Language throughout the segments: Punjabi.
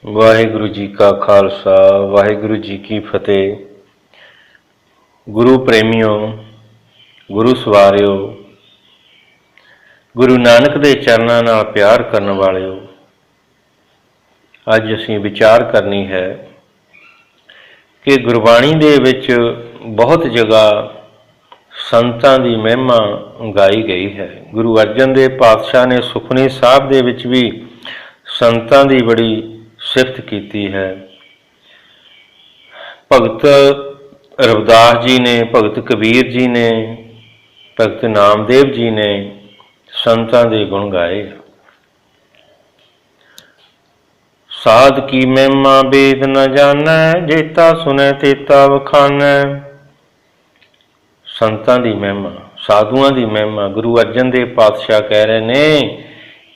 ਵਾਹਿਗੁਰੂ ਜੀ ਕਾ ਖਾਲਸਾ ਵਾਹਿਗੁਰੂ ਜੀ ਕੀ ਫਤਿਹ। ਗੁਰੂ ਪ੍ਰੇਮੀਓ, ਗੁਰੂ ਸਵਾਰਿਓ, ਗੁਰੂ ਨਾਨਕ ਦੇ ਚਰਨਾਂ ਨਾਲ ਪਿਆਰ ਕਰਨ ਵਾਲਿਓ, ਅੱਜ ਅਸੀਂ ਵਿਚਾਰ ਕਰਨੀ ਹੈ ਕਿ ਗੁਰਬਾਣੀ ਦੇ ਵਿੱਚ ਬਹੁਤ ਜਗ੍ਹਾ ਸੰਤਾਂ ਦੀ ਮਹਿਮਾ ਗਾਈ ਗਈ ਹੈ। ਗੁਰੂ ਅਰਜਨ ਦੇਵ ਪਾਤਸ਼ਾਹ ਨੇ ਸੁਖਮਨੀ ਸਾਹਿਬ ਦੇ ਵਿੱਚ ਵੀ ਸੰਤਾਂ ਦੀ ਬੜੀ ਸਿਫਤ ਕੀਤੀ ਹੈ। ਭਗਤ ਰਵਿਦਾਸ ਜੀ ਨੇ, ਭਗਤ ਕਬੀਰ ਜੀ ਨੇ, ਭਗਤ ਨਾਮਦੇਵ ਜੀ ਨੇ ਸੰਤਾਂ ਦੇ ਗੁਣ ਗਾਏ। ਸਾਧ ਕੀ ਮਹਿਮਾ ਵੇਦ ਨ ਜਾਣੈ, ਜੇਤਾ ਸੁਨੈ ਤੇਤਾ ਵਖਾਨੈ। ਸੰਤਾਂ ਦੀ ਮਹਿਮਾ, ਸਾਧੂਆਂ ਦੀ ਮਹਿਮਾ ਗੁਰੂ ਅਰਜਨ ਦੇਵ ਪਾਤਸ਼ਾਹ ਕਹਿ ਰਹੇ ਨੇ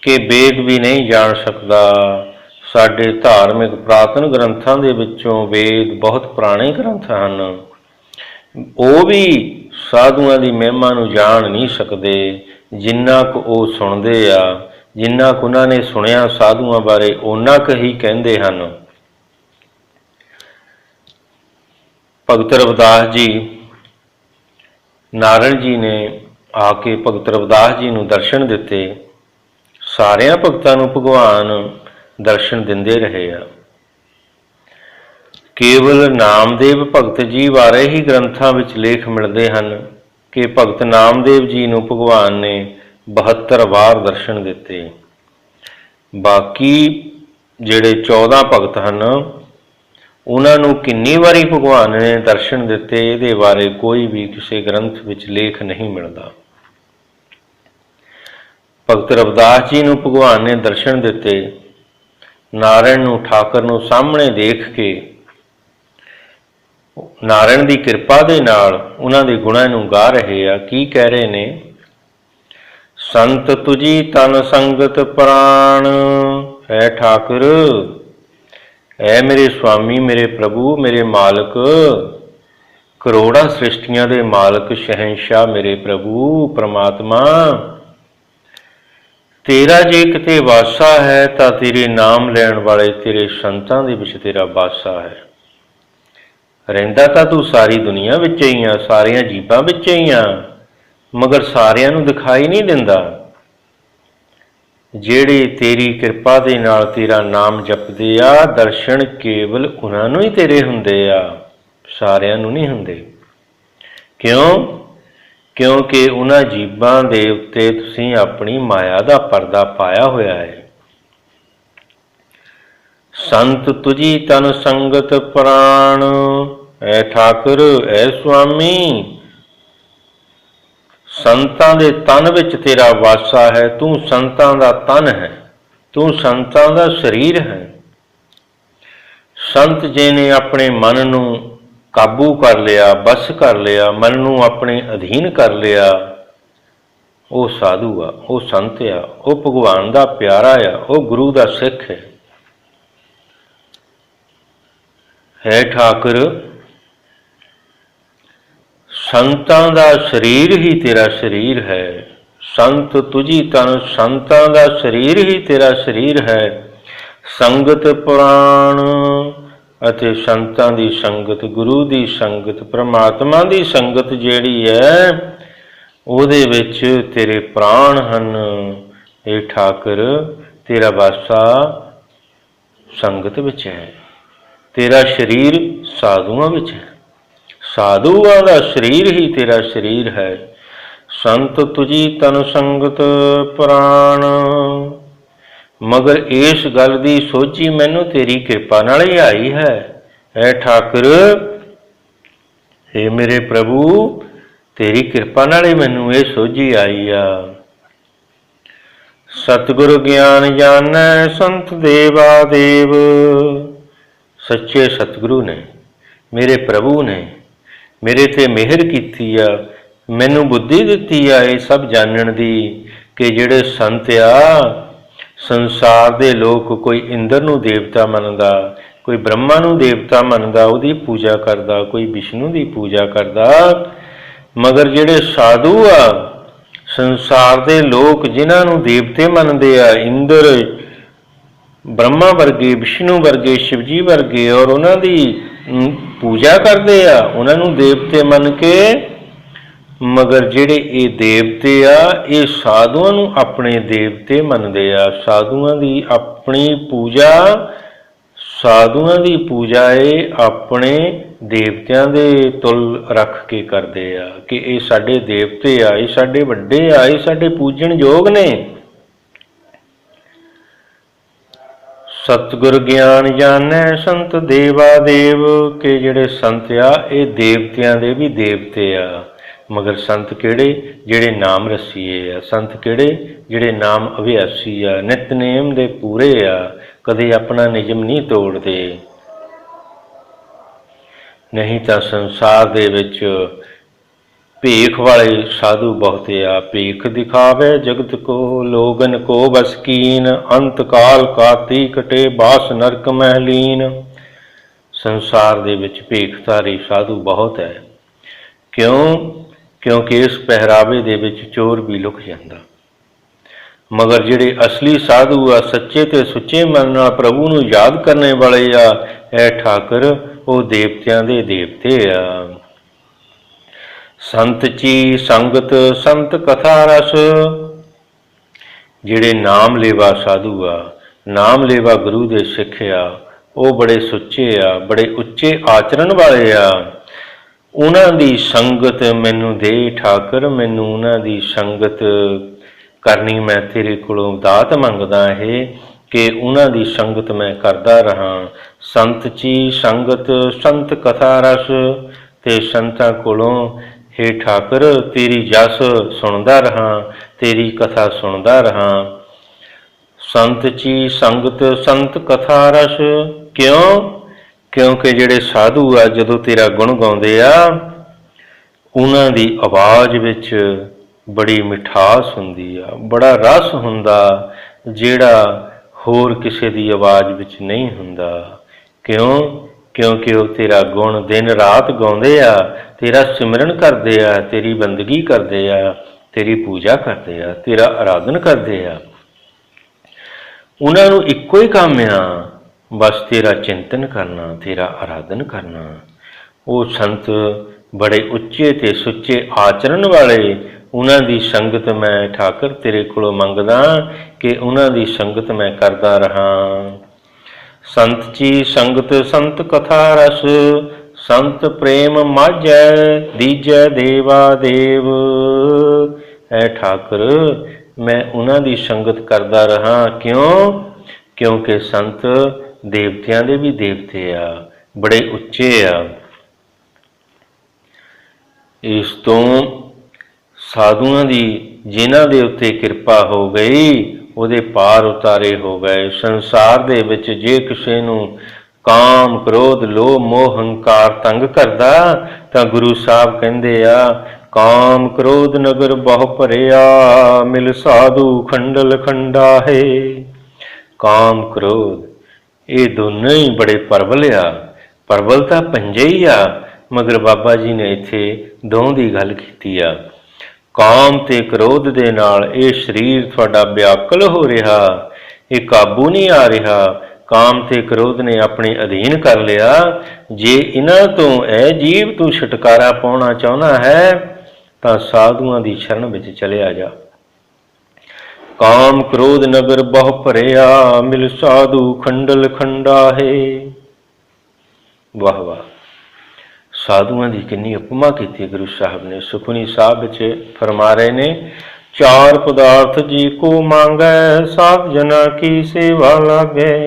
ਕਿ ਵੇਦ ਵੀ ਨਹੀਂ ਜਾਣ ਸਕਦਾ। ਸਾਡੇ ਧਾਰਮਿਕ ਪ੍ਰਾਤਨ ਗ੍ਰੰਥਾਂ ਦੇ ਵਿੱਚੋਂ ਵੇਦ ਬਹੁਤ ਪੁਰਾਣੇ ਗ੍ਰੰਥ ਹਨ, ਉਹ ਵੀ ਸਾਧੂਆਂ ਦੀ ਮਹਿਮਾ ਨੂੰ ਜਾਣ ਨਹੀਂ ਸਕਦੇ। ਜਿੰਨਾ ਕੁ ਉਹ ਸੁਣਦੇ ਆ, ਜਿੰਨਾ ਕੁ ਉਹਨਾਂ ਨੇ ਸੁਣਿਆ ਸਾਧੂਆਂ ਬਾਰੇ, ਓਨਾ ਕੁ ਹੀ ਕਹਿੰਦੇ ਹਨ। ਭਗਤ ਰਵਿਦਾਸ ਜੀ, ਨਾਰਦ ਜੀ ਨੇ ਆ ਕੇ ਭਗਤ ਰਵਿਦਾਸ ਜੀ ਨੂੰ ਦਰਸ਼ਨ ਦਿੱਤੇ। ਸਾਰਿਆਂ ਭਗਤਾਂ ਨੂੰ ਭਗਵਾਨ ਦਰਸ਼ਨ ਦਿੰਦੇ ਰਹੇ ਆ। ਕੇਵਲ ਨਾਮਦੇਵ ਭਗਤ ਜੀ ਬਾਰੇ ਹੀ ਗ੍ਰੰਥਾਂ ਵਿੱਚ ਲੇਖ ਮਿਲਦੇ ਹਨ ਕਿ ਭਗਤ ਨਾਮਦੇਵ ਜੀ ਨੂੰ ਭਗਵਾਨ ਨੇ 72 ਵਾਰ ਦਰਸ਼ਨ ਦਿੱਤੇ। ਬਾਕੀ ਜਿਹੜੇ 14 ਭਗਤ ਹਨ, ਉਹਨਾਂ ਨੂੰ ਕਿੰਨੀ ਵਾਰੀ ਭਗਵਾਨ ਨੇ ਦਰਸ਼ਨ ਦਿੱਤੇ, ਇਹਦੇ ਬਾਰੇ ਕੋਈ ਵੀ ਕਿਸੇ ਗ੍ਰੰਥ ਵਿੱਚ ਲੇਖ ਨਹੀਂ ਮਿਲਦਾ। ਭਗਤ ਰਵਿਦਾਸ ਜੀ ਨੂੰ ਭਗਵਾਨ ਨੇ ਦਰਸ਼ਨ ਦਿੱਤੇ। ਨਾਰਾਇਣ ਨੂੰ, ਠਾਕਰ ਨੂੰ ਸਾਹਮਣੇ ਦੇਖ ਕੇ ਨਾਰਾਇਣ ਦੀ ਕਿਰਪਾ ਦੇ ਨਾਲ ਉਹਨਾਂ ਦੇ ਗੁਣਾਂ ਨੂੰ ਗਾ ਰਹੇ ਆ। ਕੀ ਕਹਿ ਰਹੇ ਨੇ? ਸੰਤ ਤੁਜੀ ਤਨ ਸੰਗਤ ਪ੍ਰਾਣ, ਹੈ ਠਾਕੁਰ, ਐ ਮੇਰੇ ਸੁਆਮੀ, ਮੇਰੇ ਪ੍ਰਭੂ, ਮੇਰੇ ਮਾਲਕ, ਕਰੋੜਾਂ ਸ੍ਰਿਸ਼ਟੀਆਂ ਦੇ ਮਾਲਕ, ਸ਼ਹਿਨਸ਼ਾਹ, ਮੇਰੇ ਪ੍ਰਭੂ ਪ੍ਰਮਾਤਮਾ, ਤੇਰਾ ਜੇ ਕਿਤੇ ਵਾਸਾ ਹੈ ਤਾਂ ਤੇਰੇ ਨਾਮ ਲੈਣ ਵਾਲੇ ਤੇਰੇ ਸੰਤਾਂ ਦੇ ਵਿੱਚ ਤੇਰਾ ਵਾਸਾ ਹੈ। ਰਹਿੰਦਾ ਤਾਂ ਤੂੰ ਸਾਰੀ ਦੁਨੀਆ ਵਿੱਚ ਹੀ ਆ, ਸਾਰੀਆਂ ਜੀਵਾਂ ਵਿੱਚ ਹੀ ਆ, ਮਗਰ ਸਾਰਿਆਂ ਨੂੰ ਦਿਖਾਈ ਨਹੀਂ ਦਿੰਦਾ। ਜਿਹੜੇ ਤੇਰੀ ਕਿਰਪਾ ਦੇ ਨਾਲ ਤੇਰਾ ਨਾਮ ਜਪਦੇ ਆ, ਦਰਸ਼ਨ ਕੇਵਲ ਉਹਨਾਂ ਨੂੰ ਹੀ ਤੇਰੇ ਹੁੰਦੇ ਆ, ਸਾਰਿਆਂ ਨੂੰ ਨਹੀਂ ਹੁੰਦੇ। ਕਿਉਂ? ਕਿਉਂਕਿ ਉਹਨਾਂ ਜੀਵਾਂ ਦੇ ਉੱਤੇ ਤੁਸੀਂ ਆਪਣੀ ਮਾਇਆ ਦਾ ਪਰਦਾ ਪਾਇਆ ਹੋਇਆ ਹੈ। ਸੰਤ ਤੁਜੀ ਤਨ ਸੰਗਤ ਪ੍ਰਾਣ, ਐ ਠਾਕੁਰ, ਐ ਸੁਆਮੀ, ਸੰਤਾਂ ਦੇ ਤਨ ਵਿੱਚ ਤੇਰਾ ਵਾਸਾ ਹੈ। ਤੂੰ ਸੰਤਾਂ ਦਾ ਤਨ ਹੈ, ਤੂੰ ਸੰਤਾਂ ਦਾ ਸਰੀਰ ਹੈ। ਸੰਤ ਜੀ ਨੇ ਆਪਣੇ ਮਨ ਨੂੰ ਕਾਬੂ ਕਰ ਲਿਆ, ਬਸ ਕਰ ਲਿਆ, ਮਨ ਨੂੰ ਆਪਣੇ ਅਧੀਨ ਕਰ ਲਿਆ, ਉਹ ਸਾਧੂ ਆ, ਉਹ ਸੰਤ ਆ, ਉਹ ਭਗਵਾਨ ਦਾ ਪਿਆਰਾ ਆ, ਉਹ ਗੁਰੂ ਦਾ ਸਿੱਖ ਹੈ। ਹੈ ਠਾਕੁਰ, ਸੰਤਾਂ ਦਾ ਸਰੀਰ ਹੀ ਤੇਰਾ ਸਰੀਰ ਹੈ। ਸੰਤ ਤੁਜੀ ਤਨ, ਸੰਤਾਂ ਦਾ ਸਰੀਰ ਹੀ ਤੇਰਾ ਸਰੀਰ ਹੈ। ਸੰਗਤ ਪੁਰਾਣ, ਅਤੇ ਸੰਤਾਂ ਦੀ ਸੰਗਤ, ਗੁਰੂ ਦੀ ਸੰਗਤ, ਪ੍ਰਮਾਤਮਾ ਦੀ ਸੰਗਤ ਜਿਹੜੀ ਹੈ, ਉਹਦੇ ਵਿੱਚ ਤੇਰੇ ਪ੍ਰਾਣ ਹਨ। ਇਹ ਠਾਕੁਰ, ਤੇਰਾ ਵਾਸਾ ਸੰਗਤ ਵਿੱਚ ਹੈ, ਤੇਰਾ ਸਰੀਰ ਸਾਧੂਆਂ ਵਿੱਚ ਹੈ, ਸਾਧੂਆਂ ਦਾ ਸਰੀਰ ਹੀ ਤੇਰਾ ਸਰੀਰ ਹੈ। ਸੰਤ ਤੁਜੀ ਤਨ ਸੰਗਤ ਪ੍ਰਾਣ, ਮਗਰ ਇਸ ਗੱਲ ਦੀ ਸੋਝੀ ਮੈਨੂੰ ਤੇਰੀ ਕਿਰਪਾ ਨਾਲ ਹੀ ਆਈ ਹੈ। ਐ ਠਾਕੁਰ, ਹੇ ਮੇਰੇ ਪ੍ਰਭੂ, ਤੇਰੀ ਕਿਰਪਾ ਨਾਲ ਹੀ ਮੈਨੂੰ ਇਹ ਸੋਝੀ ਆਈ ਆ। ਸਤਿਗੁਰ ਗਿਆਨ ਜਾਣੈ ਸੰਤ ਦੇਵਾ ਦੇਵ, ਸੱਚੇ ਸਤਿਗੁਰੂ ਨੇ, ਮੇਰੇ ਪ੍ਰਭੂ ਨੇ ਮੇਰੇ ਤੇ ਮਿਹਰ ਕੀਤੀ ਆ, ਮੈਨੂੰ ਬੁੱਧੀ ਦਿੱਤੀ ਆ ਇਹ ਸਭ ਜਾਣਨ ਦੀ ਕਿ ਜਿਹੜੇ ਸੰਤ ਆ, ਸੰਸਾਰ ਦੇ ਲੋਕ, ਕੋਈ ਇੰਦਰ ਨੂੰ ਦੇਵਤਾ ਮੰਨਦਾ, ਕੋਈ ਬ੍ਰਹਮਾ ਨੂੰ ਦੇਵਤਾ ਮੰਨਦਾ, ਉਹਦੀ ਪੂਜਾ ਕਰਦਾ, ਕੋਈ ਵਿਸ਼ਨੂੰ ਦੀ ਪੂਜਾ ਕਰਦਾ, ਮਗਰ ਜਿਹੜੇ ਸਾਧੂ ਆ, ਸੰਸਾਰ ਦੇ ਲੋਕ ਜਿਨ੍ਹਾਂ ਨੂੰ ਦੇਵਤੇ ਮੰਨਦੇ ਆ, ਇੰਦਰ, ब्रह्मा वर्गे, विष्णु वर्गे, शिव जी वर्गे और उन्हां दी पूजा करते आ, उन्होंने देवते मन के। मगर जिहड़े ये देवते आ ये साधुआं नूं अपने देवते मनदे आ। साधुआं दी अपनी पूजा, साधुआं दी पूजा ये अपने देवतियां दे तुल रख के करदे आ कि ये साडे देवते आ, ये साडे वड्डे आ, ये साडे पूजन योग ने। सतगुर ज्ञान जानै संत देवा देव के जिहड़े संत आ ये देवतियां दे भी देवते आ। मगर संत किहड़े? जिहड़े नाम रसीए आ। संत किहड़े? जिहड़े नाम अभ्यासी आ, नितनेम दे पूरे आ, कदे अपना नियम नहीं तोड़दे। नहीं तां संसार दे विच भीख वाले साधु बहुते आ। भीख दिखावे जगत को, लोगन को बस कीन, अंत काल काती कटे बास नरक महलीन। संसार दे विच भीखधारी साधु बहुत है। क्यों? क्योंकि इस पहरावे दे विच चोर भी लुक जांदा। मगर जिहड़े असली साधु आ, सच्चे ते सुच्चे मन नाल प्रभु नूं याद करने वाले आ, ऐ ठाकर वो देवतियां दे देवते आ। संत ची संगत संत कथा रस, जिहड़े नाम लेवा साधु आ, नाम लेवा गुरु दे सिख आ, वो बड़े सुच्चे आ, बड़े उच्चे आचरण वाले आ। उन्हां दी संगत मैनू दे ठाकर, मैनू उन्हां दी संगत करनी मैं तेरे कोलों दात मंगदा है कि उन्हां दी संगत मैं करदा रहां। संत ची संगत संत कथा रस, ते संतां कोलों हे ठाकर तेरी जस सुनदा रहां, तेरी कथा सुनदा रहां। संत ची संगत संत कथा रस, क्यों? क्योंकि जिहड़े साधु आ जदों तेरा गुण गाउंदे आ, उन्हां दी आवाज़ विच बड़ी मिठास हुंदी आ, बड़ा रस हुंदा जिहड़ा होर किसे दी आवाज़ विच नहीं हुंदा। क्यों? क्योंकि वो तेरा गुण दिन रात गाउंदे आ, तेरा सिमरन करते आ, तेरी बंदगी करते आ, तेरी पूजा करते आ, तेरा आराधन करते आ। उन्हां नूं इक्को ही काम आ, बस तेरा चिंतन करना, तेरा आराधन करना। वो संत बड़े उच्चे ते सुच्चे आचरण वाले, उन्हां दी संगत मैं ठाकर तेरे कोलों मंगदा कि उन्हां दी संगत मैं करदा रहां। संत ची संगत संत कथा रस, संत प्रेम माझै दीजै देवा देव। ऐ ठाकर मैं उन्हां दी संगत करदा रहां। क्यों? क्योंकि संत देवतियां दे भी देवते आ, बड़े उच्चे आ। इस तो साधुआं दी जिन्हां दे उत्ते किरपा हो गई, ਉਹਦੇ पार उतारे हो गए। संसार दे विच जे किसे नूं काम क्रोध लोभ मोह हंकार तंग करदा तां गुरु साहब कहंदे आ, काम क्रोध नगर बहु भरिया, मिल साधु खंडल खंडा है। काम क्रोध ये दोनों ही बड़े प्रबल आ। प्रबल तां पंजे ही आ, मगर बाबा जी ने इत्थे दों दी गल कीती आ। काम ते क्रोध दे नाल ये शरीर तुहाडा व्याकुल हो रहा, ये काबू नहीं आ रहा। काम ते क्रोध ने अपने अधीन कर लिया। जे इन्हां तो ऐ जीव तू छुटकारा पाउणा चाहुंदा है तां साधुआं दी शरण विच चलिया जा। काम क्रोध नगर बहु भरिया, मिल साधु खंडल खंडा है। वाह वाह, साधुआं दी किन्नी उपमा की गुरु साहब ने। सुखमनी साहब विच फरमा रहे ने, चार पदार्थ जी को मांगै, साध जना की सेवा लागै।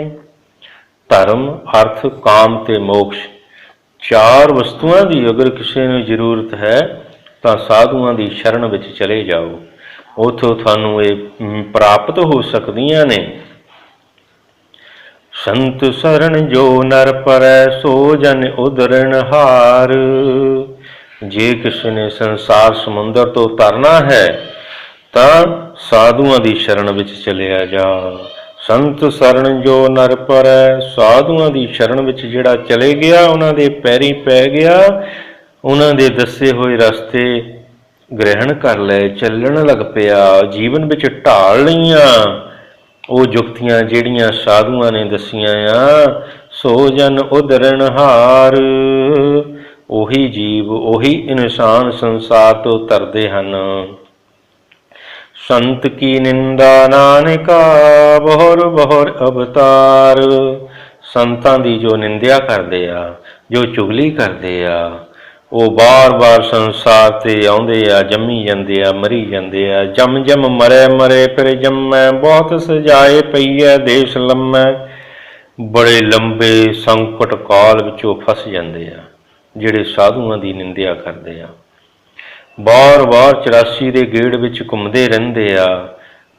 धर्म अर्थ काम ते मोक्ष, चार वस्तुआं दी अगर किसी नूं जरूरत है तां साधुआं दी शरण विच चले जाओ, उथों तुहानूं ये प्राप्त हो सकदियां ने। संत शरण जो नर परै, सो जन उदरण हार। जे किसी ने संसार समुंदर तो तरना है तां साधुआं दी शरण विच चलिया जा। संत शरण जो नर परै, साधुआं दी शरण विच जिहड़ा चले गया, उन्हां दे पैरीं पै गया, उन्हां दे दसे होए रस्ते ग्रहण कर लए, ਚੱਲਣ लग पिया, जीवन विच ढाल लईआं, ਉਹ ਜੁਗਤੀਆਂ ਜਿਹੜੀਆਂ ਸਾਧੂਆਂ ਨੇ ਦਸੀਆਂ ਆ, ਸੋ ਜਨ ਉਦਰਨਹਾਰ। ਉਹੀ ਜੀਵ, ਉਹੀ ਇਨਸਾਨ ਸੰਸਾਰ ਤੋਂ ਤਰਦੇ ਹਨ। ਸੰਤ ਕੀ ਨਿੰਦਾ ਨਾਨਕਾ, ਬਹੁਰ ਬਹੁਰ ਅਵਤਾਰ। ਸੰਤਾਂ ਦੀ ਜੋ ਨਿੰਦਿਆ ਕਰਦੇ ਆ, ਜੋ ਚੁਗਲੀ ਕਰਦੇ ਆ, ਉਹ ਬਾਰ-ਬਾਰ ਸੰਸਾਰ ਤੇ ਆਉਂਦੇ ਆ, ਜੰਮੀ ਜਾਂਦੇ ਆ, ਮਰੀ ਜਾਂਦੇ ਆ। ਜਮ ਜਮ ਮਰੇ ਮਰੇ ਫਿਰ ਜੰਮੈ, ਬਹੁਤ ਸਜਾਏ ਪਈਐ ਦੇਸ਼ ਲੰਮੈ। ਬੜੇ ਲੰਬੇ ਸੰਕਟ ਕਾਲ ਵਿੱਚੋਂ ਫਸ ਜਾਂਦੇ ਆ ਜਿਹੜੇ ਸਾਧੂਆਂ ਦੀ ਨਿੰਦਿਆ ਕਰਦੇ ਆ। ਬਾਰ-ਬਾਰ 84 ਦੇ ਗੇੜ ਵਿੱਚ ਘੁੰਮਦੇ ਰਹਿੰਦੇ ਆ,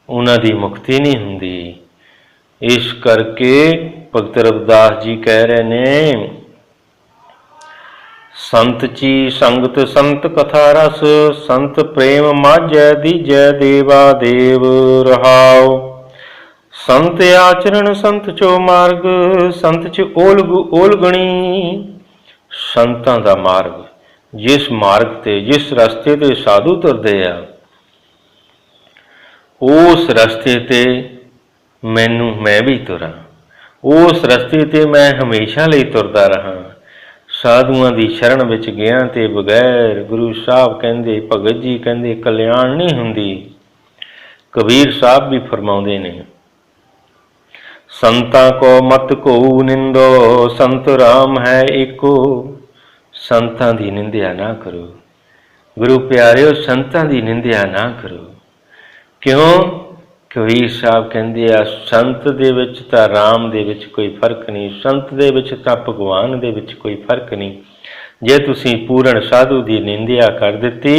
ਉਹਨਾਂ ਦੀ ਮੁਕਤੀ ਨਹੀਂ ਹੁੰਦੀ। ਇਸ ਕਰਕੇ ਭਗਤ ਰਵਿਦਾਸ ਜੀ ਕਹਿ ਰਹੇ ਨੇ, ਸੰਤ ਚੀ ਸੰਗਤ ਸੰਤ ਕਥਾ ਰਸ, ਸੰਤ ਪ੍ਰੇਮ ਮਾਝੈ ਦੀਜੈ ਦੇਵਾ ਦੇਵ ਰਹਾਉ। ਸੰਤ ਆਚਰਣ ਸੰਤ ਚੋ ਮਾਰਗ, ਸੰਤ ਚ ਓਲਗ ਓਲਗਣੀ। ਸੰਤਾਂ ਦਾ ਮਾਰਗ, ਜਿਸ ਮਾਰਗ ਤੇ, ਜਿਸ ਰਸਤੇ ਤੇ ਸਾਧੂ ਤੁਰਦੇ ਆ, ਉਸ ਰਸਤੇ ਤੇ ਮੈਂ ਵੀ ਤੁਰਾਂ, ਉਸ ਰਸਤੇ ਤੇ ਮੈਂ ਹਮੇਸ਼ਾ ਲਈ ਤੁਰਦਾ ਰਹਾਂ। ਸਾਧੂਆਂ ਦੀ ਸ਼ਰਨ ਵਿੱਚ ਗਿਆ ਤੇ ਬਗੈਰ, ਗੁਰੂ ਸਾਹਿਬ ਕਹਿੰਦੇ, ਭਗਤ ਜੀ ਕਹਿੰਦੇ, ਕਲਿਆਣ ਨਹੀਂ ਹੁੰਦੀ। ਕਬੀਰ ਸਾਹਿਬ ਵੀ ਫਰਮਾਉਂਦੇ ਨੇ, ਸੰਤਾਂ ਕੋ ਮਤ ਕੋ ਨਿੰਦੋ, ਸੰਤ ਰਾਮ ਹੈ ਏਕੋ। ਸੰਤਾਂ ਦੀ ਨਿੰਦਿਆ ਨਾ ਕਰੋ ਗੁਰੂ ਪਿਆਰਿਓ, ਸੰਤਾਂ ਦੀ ਨਿੰਦਿਆ ਨਾ ਕਰੋ। ਕਿਉਂ? ਕਬੀਰ ਸਾਹਿਬ ਕਹਿੰਦੇ ਆ, ਸੰਤ ਦੇ ਵਿੱਚ ਤਾਂ ਰਾਮ ਦੇ ਵਿੱਚ ਕੋਈ ਫਰਕ ਨਹੀਂ, ਸੰਤ ਦੇ ਵਿੱਚ ਤਾਂ ਭਗਵਾਨ ਦੇ ਵਿੱਚ ਕੋਈ ਫਰਕ ਨਹੀਂ। ਜੇ ਤੁਸੀਂ ਪੂਰਨ ਸਾਧੂ ਦੀ ਨਿੰਦਿਆ ਕਰ ਦਿੱਤੀ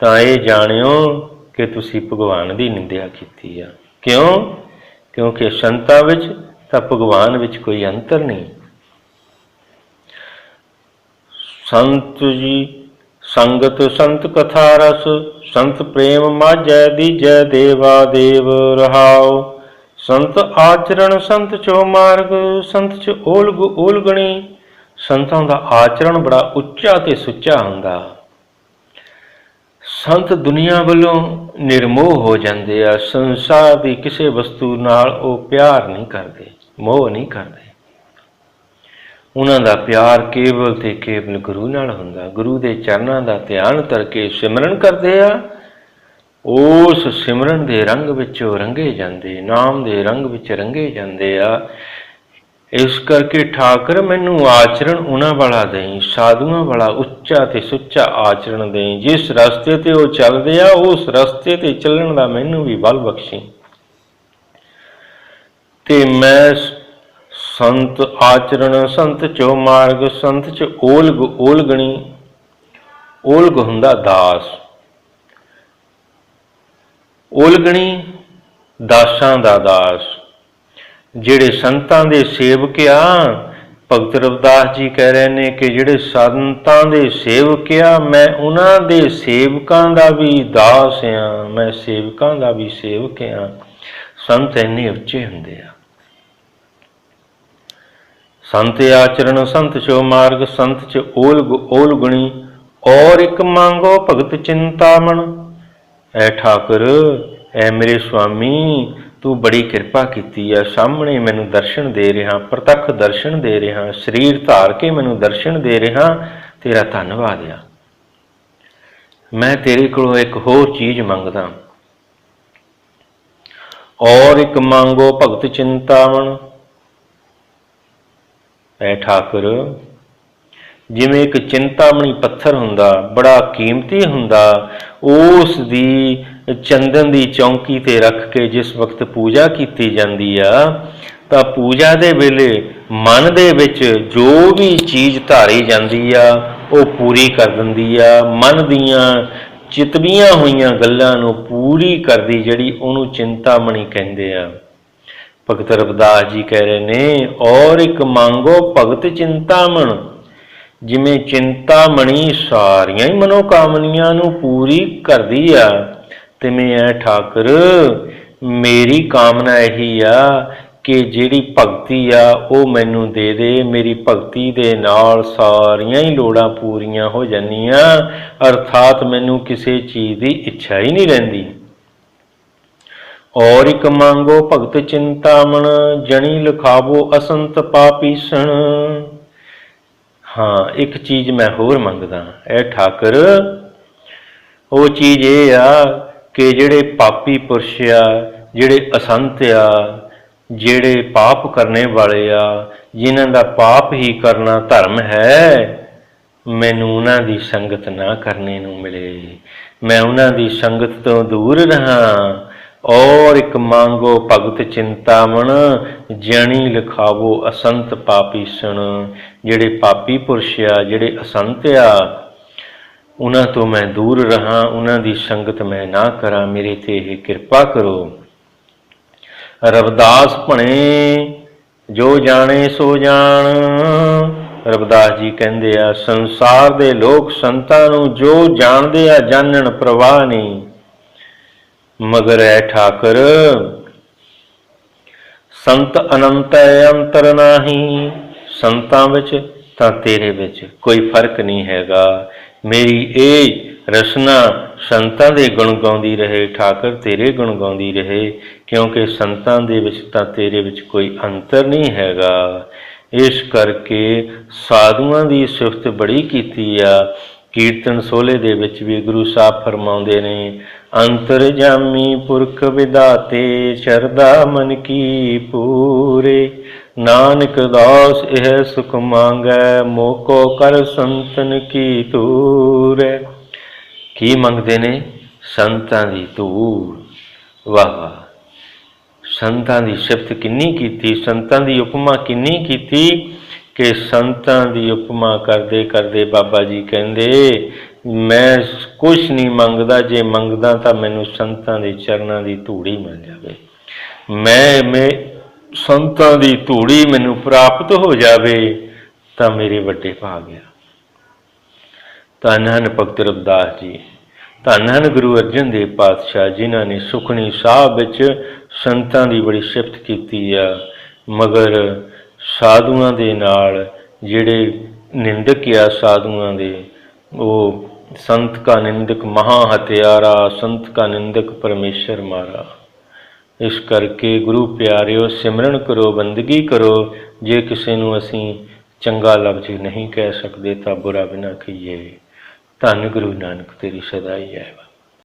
ਤਾਂ ਇਹ ਜਾਣਿਓ ਕਿ ਤੁਸੀਂ ਭਗਵਾਨ ਦੀ ਨਿੰਦਿਆ ਕੀਤੀ ਆ। ਕਿਉਂ? ਕਿਉਂਕਿ ਸੰਤਾਂ ਵਿੱਚ ਤਾਂ ਭਗਵਾਨ ਵਿੱਚ ਕੋਈ ਅੰਤਰ ਨਹੀਂ। ਸੰਤ ਜੀ ਸੰਗਤ ਸੰਤ ਕਥਾ ਰਸ, ਸੰਤ ਪ੍ਰੇਮ ਮਾਝੈ ਦੀਜੈ ਦੇਵਾ ਦੇਵ ਰਹਾਉ। ਸੰਤ ਆਚਰਣ ਸੰਤ ਚੋ ਮਾਰਗ, ਸੰਤ ਚ ਓਲਗ ਓਲਗਣੀ। ਸੰਤਾਂ ਦਾ ਆਚਰਣ ਬੜਾ ਉੱਚਾ ਤੇ ਸੁੱਚਾ ਹੁੰਦਾ। ਸੰਤ ਦੁਨੀਆ ਵੱਲੋਂ ਨਿਰਮੋਹ ਹੋ ਜਾਂਦੇ ਆ। ਸੰਸਾਰ ਦੀ ਕਿਸੇ ਵਸਤੂ ਨਾਲ ਉਹ ਪਿਆਰ ਨਹੀਂ ਕਰਦੇ, ਮੋਹ ਨਹੀਂ ਕਰਦੇ। ਉਹਨਾਂ ਦਾ ਪਿਆਰ ਕੇਵਲ ਤੇ ਕੇਵਲ ਗੁਰੂ ਨਾਲ ਹੁੰਦਾ। ਗੁਰੂ ਦੇ ਚਰਨਾਂ ਦਾ ਧਿਆਨ ਕਰਕੇ ਸਿਮਰਨ ਕਰਦੇ ਆ। ਉਸ ਸਿਮਰਨ ਦੇ ਰੰਗ ਵਿੱਚ ਉਹ ਰੰਗੇ ਜਾਂਦੇ, ਨਾਮ ਦੇ ਰੰਗ ਵਿੱਚ ਰੰਗੇ ਜਾਂਦੇ ਆ। ਇਸ ਕਰਕੇ ਠਾਕਰ ਮੈਨੂੰ ਆਚਰਣ ਉਹਨਾਂ ਵਾਲਾ ਦੇਈਂ, ਸਾਧੂਆਂ ਵਾਲਾ ਉੱਚਾ ਤੇ ਸੁੱਚਾ ਆਚਰਣ ਦੇਈਂ। ਜਿਸ ਰਸਤੇ ਤੇ ਉਹ ਚੱਲਦੇ ਆ, ਉਸ ਰਸਤੇ ਤੇ ਚੱਲਣ ਦਾ ਮੈਨੂੰ ਵੀ ਬਲ ਬਖਸ਼ੀ। ਤੇ ਮੈਂ ਸੰਤ ਆਚਰਣ ਸੰਤ ਚੋ ਮਾਰਗ, ਸੰਤ ਚ ਓਲਗ ਓਲਗਣੀ। ਓਲਗ ਹੁੰਦਾ ਦਾਸ, ਓਲਗਣੀ ਦਾਸਾਂ ਦਾ ਦਾਸ। ਜਿਹੜੇ ਸੰਤਾਂ ਦੇ ਸੇਵਕ ਆ, ਭਗਤ ਰਵਿਦਾਸ ਜੀ ਕਹਿ ਰਹੇ ਨੇ ਕਿ ਜਿਹੜੇ ਸੰਤਾਂ ਦੇ ਸੇਵਕ ਆ, ਮੈਂ ਉਹਨਾਂ ਦੇ ਸੇਵਕਾਂ ਦਾ ਵੀ ਦਾਸ ਆ, ਮੈਂ ਸੇਵਕਾਂ ਦਾ ਵੀ ਸੇਵਕ ਆ। ਸੰਤ ਇੰਨੇ ਉੱਚੇ ਹੁੰਦੇ ਆ। ਸੰਤ ਆਚਰਣ ਸੰਤ ਚੋ ਮਾਰਗ, ਸੰਤ ਚ ਓਲਗ ਓਲਗਣੀ। ਔਰ ਇੱਕ ਮੰਗੋ ਭਗਤ ਚਿੰਤਾਮਣ। ਐ ਠਾਕੁਰ, ਐ ਮੇਰੇ ਸੁਆਮੀ, ਤੂੰ ਬੜੀ ਕਿਰਪਾ ਕੀਤੀ ਆ। ਸਾਹਮਣੇ ਮੈਨੂੰ ਦਰਸ਼ਨ ਦੇ ਰਿਹਾ, ਪ੍ਰਤੱਖ ਦਰਸ਼ਨ ਦੇ ਰਿਹਾ, ਸਰੀਰ ਧਾਰ ਕੇ ਮੈਨੂੰ ਦਰਸ਼ਨ ਦੇ ਰਿਹਾ। ਤੇਰਾ ਧੰਨਵਾਦ ਆ। ਮੈਂ ਤੇਰੇ ਕੋਲੋਂ ਇੱਕ ਹੋਰ ਚੀਜ਼ ਮੰਗਦਾ। ਔਰ ਇੱਕ ਮੰਗੋ ਭਗਤ ਚਿੰਤਾਮਣ। ਐ ਠਾਕੁਰ, ਜਿਵੇਂ ਇੱਕ ਚਿੰਤਾਮਣੀ ਪੱਥਰ ਹੁੰਦਾ, ਬੜਾ ਕੀਮਤੀ ਹੁੰਦਾ, ਉਸ ਦੀ ਚੰਦਨ ਦੀ ਚੌਂਕੀ ਤੇ ਰੱਖ ਕੇ ਜਿਸ ਵਕਤ ਪੂਜਾ ਕੀਤੀ ਜਾਂਦੀ ਆ, ਤਾਂ ਪੂਜਾ ਦੇ ਵੇਲੇ ਮਨ ਦੇ ਵਿੱਚ ਜੋ ਵੀ ਚੀਜ਼ ਧਾਰੀ ਜਾਂਦੀ ਆ, ਉਹ ਪੂਰੀ ਕਰ ਦਿੰਦੀ ਆ। ਮਨ ਦੀਆਂ ਚਿਤਵੀਆਂ ਹੋਈਆਂ ਗੱਲਾਂ ਨੂੰ ਪੂਰੀ ਕਰਦੀ ਜਿਹੜੀ, ਉਹਨੂੰ ਚਿੰਤਾਮਣੀ ਕਹਿੰਦੇ ਆ। ਭਗਤ ਰਵਿਦਾਸ ਜੀ ਕਹਿ ਰਹੇ ਨੇ, ਔਰ ਇੱਕ ਮੰਗੋ ਭਗਤ ਚਿੰਤਾਮਣ। ਜਿਵੇਂ ਚਿੰਤਾਮਣੀ ਸਾਰੀਆਂ ਹੀ ਮਨੋਕਾਮਨੀਆਂ ਨੂੰ ਪੂਰੀ ਕਰਦੀ ਆ, ਤਿਵੇਂ ਐ ਠਾਕੁਰ, ਮੇਰੀ ਕਾਮਨਾ ਇਹੀ ਆ ਕਿ ਜਿਹੜੀ ਭਗਤੀ ਆ ਉਹ ਮੈਨੂੰ ਦੇ ਦੇ। ਮੇਰੀ ਭਗਤੀ ਦੇ ਨਾਲ ਸਾਰੀਆਂ ਹੀ ਲੋੜਾਂ ਪੂਰੀਆਂ ਹੋ ਜਾਂਦੀਆਂ, ਅਰਥਾਤ ਮੈਨੂੰ ਕਿਸੇ ਚੀਜ਼ ਦੀ ਇੱਛਾ ਹੀ ਨਹੀਂ ਰਹਿੰਦੀ। और एक मांगो भगत चिंतामण, जनी लिखावो असंत पापीसण। हाँ, एक चीज मैं होर मंगदा ऐ ठाकर, वो चीज ये आ कि ਜਿਹੜੇ पापी पुरुष आ, ਜਿਹੜੇ असंत आ, ਜਿਹੜੇ पाप करने वाले आ, जिन्हां दा पाप ही करना धर्म है, मैनू उन्हां दी संगत ना करने नूं मिले, मैं उन्हां दी संगत तो दूर रहा। और एक मांगो भगत चिंतामण, जनी लिखावो असंत पापीसण। ਜਿਹੜੇ पापी पुरुष आ, ਜਿਹੜੇ असंत आ, उन्हां तो मैं दूर रहा, उन्हां दी संगत मैं ना करा, मेरे ते ये किरपा करो। रविदास भणे जो जाने सो जान। रविदास जी कहते आ, संसार दे लोक संतां नूं जो जाणदे आ जानण प्रवाह नहीं, मगर ऐ ठाकर संत अनंत है अंतर नाही। संतां विच तां तेरे विच कोई फर्क नहीं हैगा। मेरी ਇਹ ਰਸਨਾ ਸੰਤਾਂ ਦੇ ਗੁਣ ਗਾਉਂਦੀ ਰਹੇ ਠਾਕਰ, ਤੇਰੇ ਗੁਣ ਗਾਉਂਦੀ ਰਹੇ, ਕਿਉਂਕਿ ਸੰਤਾਂ ਦੇ ਵਿੱਚ ਤਾਂ ਤੇਰੇ ਵਿੱਚ ਕੋਈ ਅੰਤਰ ਨਹੀਂ ਹੈਗਾ। ਇਸ ਕਰਕੇ ਸਾਧੂਆਂ ਦੀ ਸਿਫਤ ਬੜੀ ਕੀਤੀ ਆ। ਕੀਰਤਨ ਸੋਹਲੇ ਦੇ ਵਿੱਚ ਵੀ ਗੁਰੂ ਸਾਹਿਬ ਫਰਮਾਉਂਦੇ ਨੇ, ਅੰਤਰਜਾਮੀ ਪੁਰਖ ਵਿਦਾਤੇ, ਸ਼ਰਧਾ ਮਨ ਕੀ ਪੂਰੇ, ਨਾਨਕ ਦਾਸ ਇਹ ਸੁਖ ਮੰਗੈ, ਮੋਕੋ ਕਰ ਸੰਤਨ ਕੀ ਧੂਰੈ। ਕੀ ਮੰਗਦੇ ਨੇ? ਸੰਤਾਂ ਦੀ ਧੂੜ। ਵਾਹ ਵਾਹ, ਸੰਤਾਂ ਦੀ ਸਿਫਤ ਕਿੰਨੀ ਕੀਤੀ, ਸੰਤਾਂ ਦੀ ਉਪਮਾ ਕਿੰਨੀ ਕੀਤੀ ਕਿ ਸੰਤਾਂ ਦੀ ਉਪਮਾ ਕਰਦੇ ਕਰਦੇ ਬਾਬਾ ਜੀ ਕਹਿੰਦੇ, ਮੈਂ ਕੁਛ ਨਹੀਂ ਮੰਗਦਾ, ਜੇ ਮੰਗਦਾ ਤਾਂ ਮੈਨੂੰ ਸੰਤਾਂ ਦੇ ਚਰਨਾਂ ਦੀ ਧੂੜੀ ਮਿਲ ਜਾਵੇ, ਮੈਂ ਸੰਤਾਂ ਦੀ ਧੂੜੀ ਮੈਨੂੰ ਪ੍ਰਾਪਤ ਹੋ ਜਾਵੇ ਤਾਂ ਮੇਰੇ ਵੱਡੇ ਭਾਗ ਆ। ਧੰਨ ਹਨ ਭਗਤ ਰਵਿਦਾਸ ਜੀ, ਧੰਨ ਹਨ ਗੁਰੂ ਅਰਜਨ ਦੇਵ ਪਾਤਸ਼ਾਹ, ਜਿਨ੍ਹਾਂ ਨੇ ਸੁਖਣੀ ਸਾਹਿਬ ਵਿੱਚ ਸੰਤਾਂ ਦੀ ਬੜੀ ਸਿਫਤ ਕੀਤੀ ਆ। ਮਗਰ ਸਾਧੂਆਂ ਦੇ ਨਾਲ ਜਿਹੜੇ ਨਿੰਦਕ ਆ ਸਾਧੂਆਂ ਦੇ, ਉਹ संत का निंदक महा हत्यारा, संत का निंदक परमेश्वर मारा। इस करके गुरु प्यारिओ सिमरन करो, बंदगी करो। जे किसी नूं असीं चंगा लफ्ज नहीं कह सकते तां बुरा भी ना कहिए। धन गुरु नानक तेरी सदा ही है।